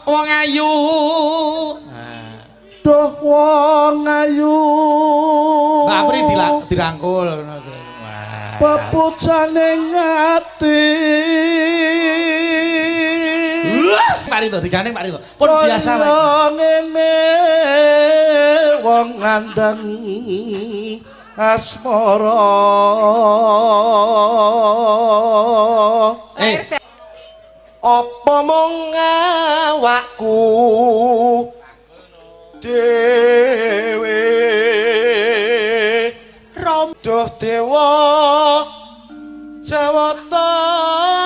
wong ayu. Duh wong ayu. Mbak Apri dirangkul ngono. Pepujane ngati. Pak Rito digandeng Pak Rito. Pun biasa wae. Ngene wong ngandeng asmara. Apa mung awakku dhewe romdoh dewa Jawata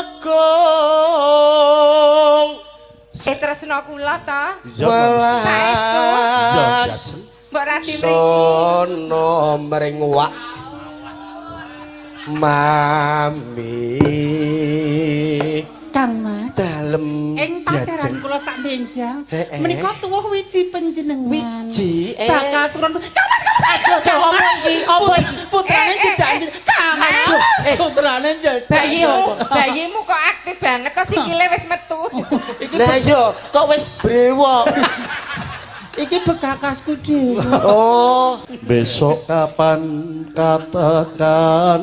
Agung tresna kula ta welas Mbok Rati mriki sono mring wak mami Kang Mas dalem ing pasaran kula sak benjang menika tuwuh wiji panjenengan wiji bakal turun Kang Mas apa iki putrane dijak Kang Mas putrane bayimu kok aktif banget kok sikile wis metu lah iya kok wis brewok iki bekakasku dhewe oh besok kapan katakan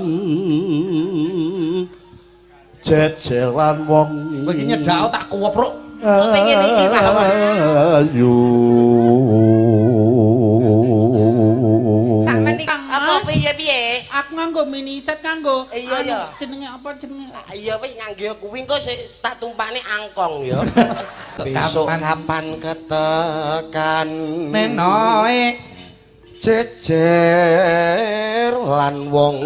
jejelan wong Kowe iki nyedak tak kuwopruk. Pengen iki ayu sampeyan apa piye aku nganggo mini set kanggo iya jenenge apa jenenge iya wis nganggo kuwi engko sik tak tumpakne angkong ya besok kapan ketekan Menoe jejer lan wong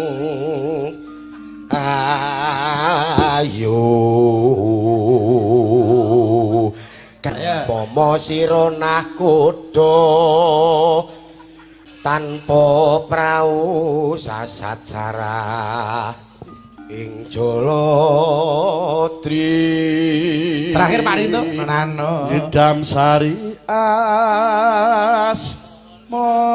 ayu pomo sirona kudo tanpa prau sasat sarah ing Jolodri terakhir Pak Rito menano Idam Sari as moro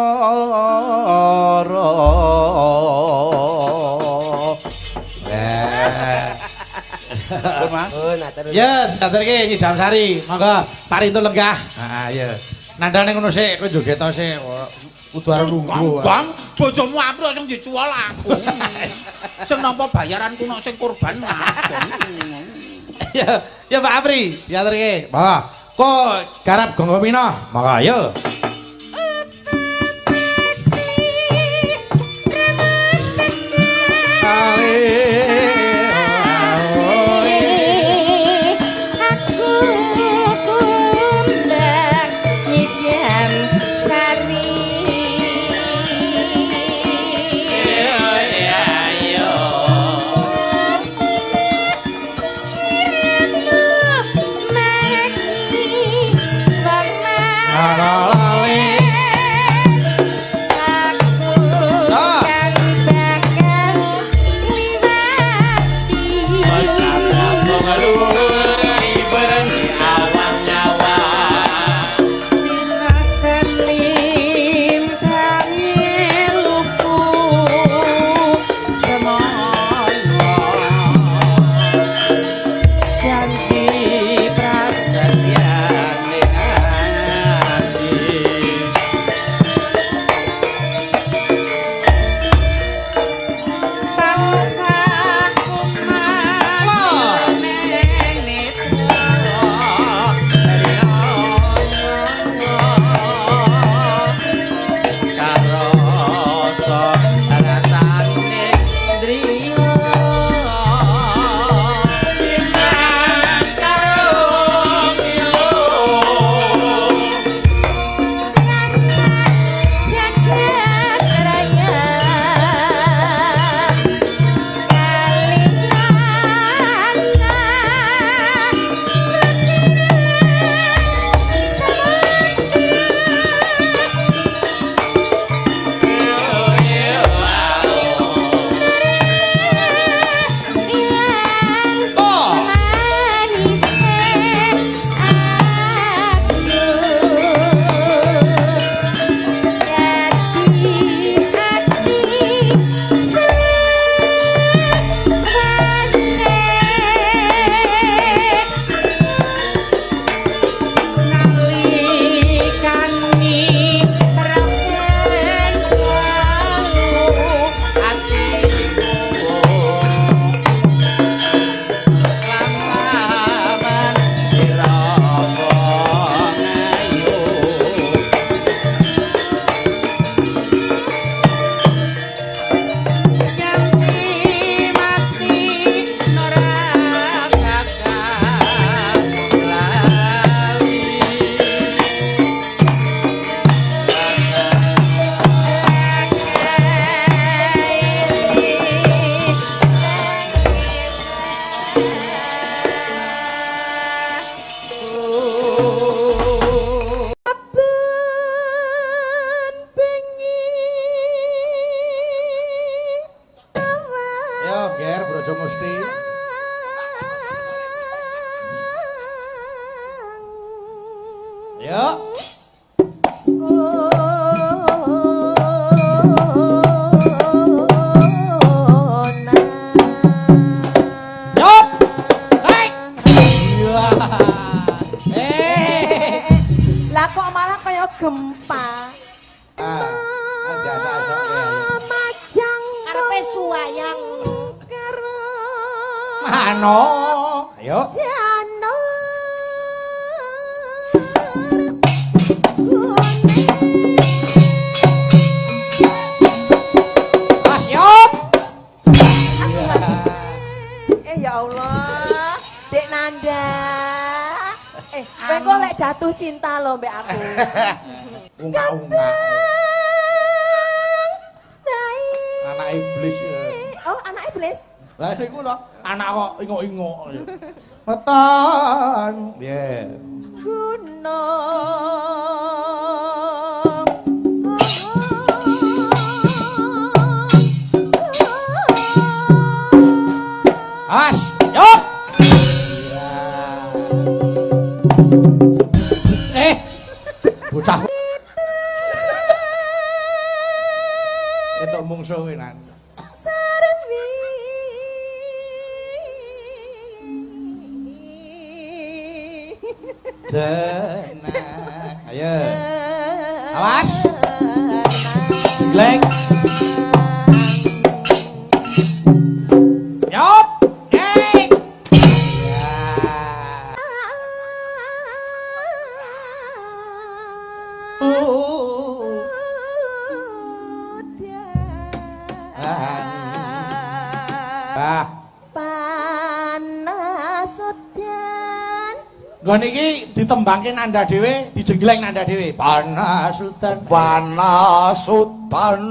ya daterke Nyidam Sari monggo Pak Rito lenggah heeh ya nandane ngono sik kowe joget to sik kudu arep nunggu Bang bojomu apri sing dicuwal aku sing nampa bayaran kuno sing kurban aku ya Pak Apri daterke monggo kok garap Gonggo Pina monggo ayo Yuk. Yup. Hei. Lah kok malah kaya gempa. Biasa sok ya. Majang Arepe suwayang. Mano. Ayo. Jano. Mas yup. Ya Allah, Dek Nanda. Kowe kok lek jatuh cinta lho mbek aku. Unga-unga. Baik. Anak iblis ya. Oh, anak iblis. Lah iku lho, anak kok ingok-ingok. Weton. Piye? Gunung. As, yuk. Bocah. Itu mungsuh winan. Sarwi. Tenang. Ayo. Awas. Jeglek. Yup. Hey. Ah. Panas udan. Nggon iki ditembangke nanda dhewe, dijenggleng nanda dhewe. Panasutan. Panasutan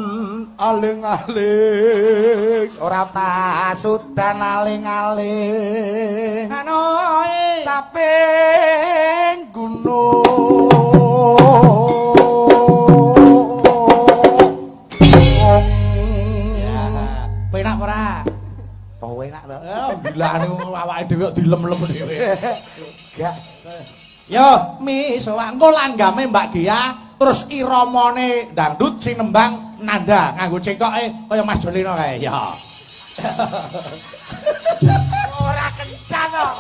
aling-aling ora pasutan aling-aling Anoe. saping gunung Ya, penak ora? oh enak to Bilane awake dhewe kok dilem-lem dhewe. gak Yo, misowa engko langgame Mbak Gia, terus iramane dangdut sing nembang nanda nganggo cekoke kaya Mas Jolino kae. Ya. ora kencan kok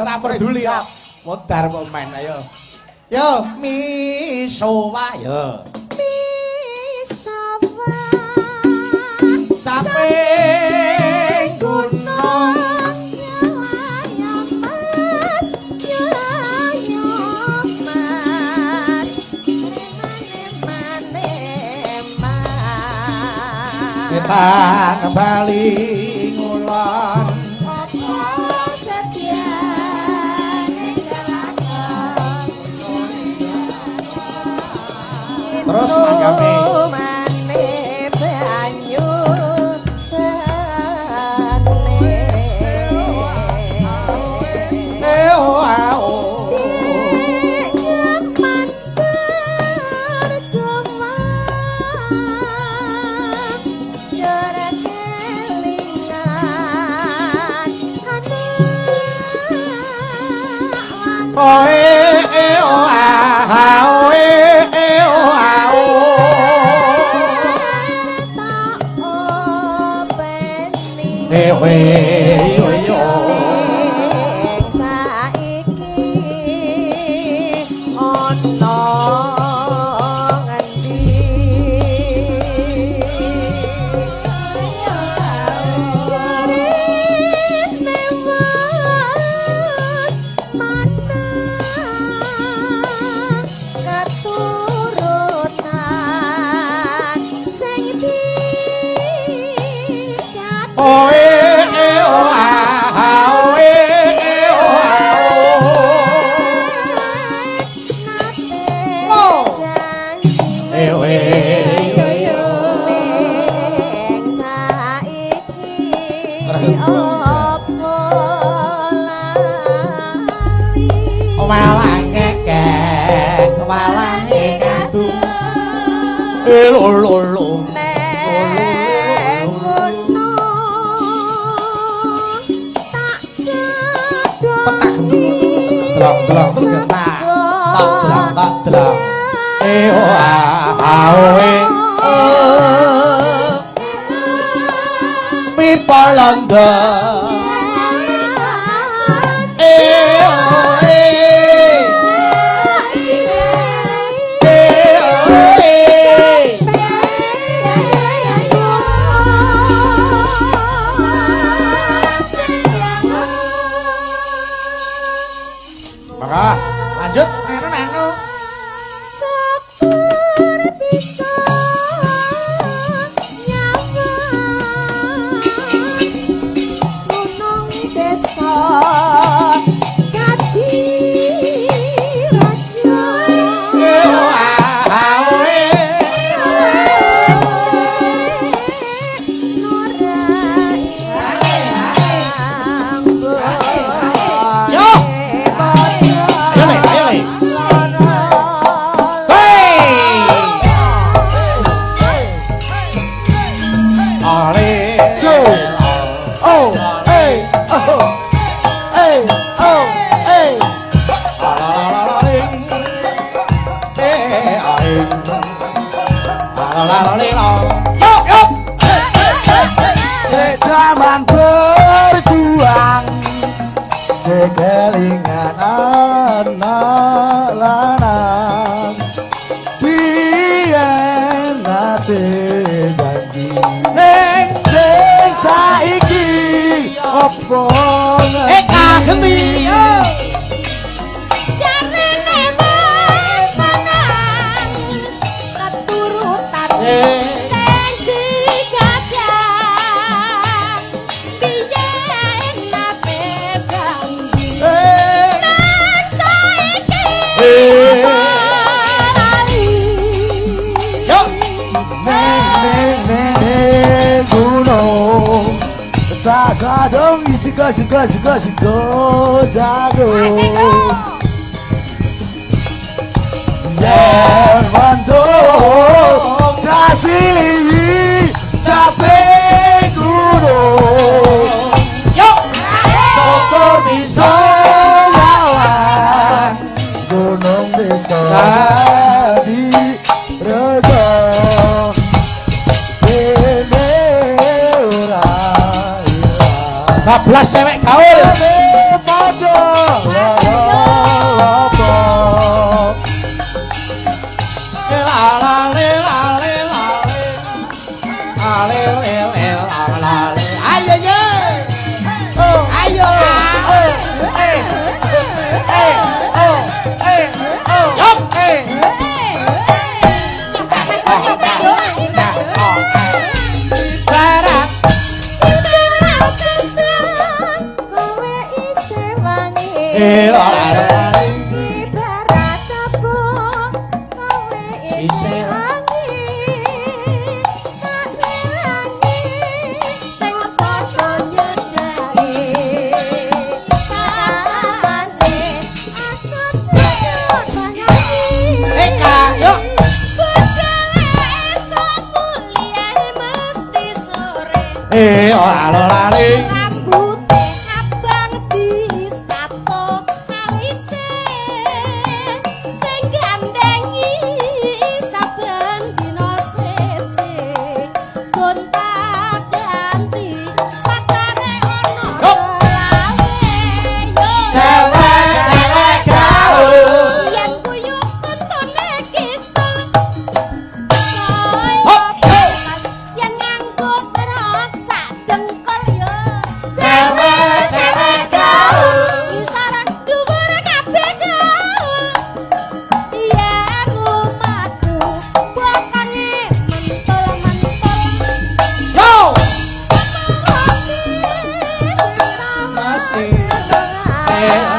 Ora peduli kok. Modar kok main ayo. Yo, misowa yo. Misawa. Caping gunung. Kita bali ngulon terus nanggame tak delang awe mi palanda maka lanjut nenu zaman berjuang sekelingan anak lanang biyen nate janji ning saiki opo kagemi tak sadong isiga jago yen mandor kasih capek gunung yuk toko bisa lawan gunung bisa di rejo bablas cewek gaul ayo ora lali rambute abang ditato alise sing gandengi saben dina siji gonta-ganti patane ono cewek gaul yen kuyu untune kisah yen ngangkut rot sak dengkul yo cewek gaul sarang dhuwur kabeh gaul yen lumaku bakane mentul-mentul yo mesti masih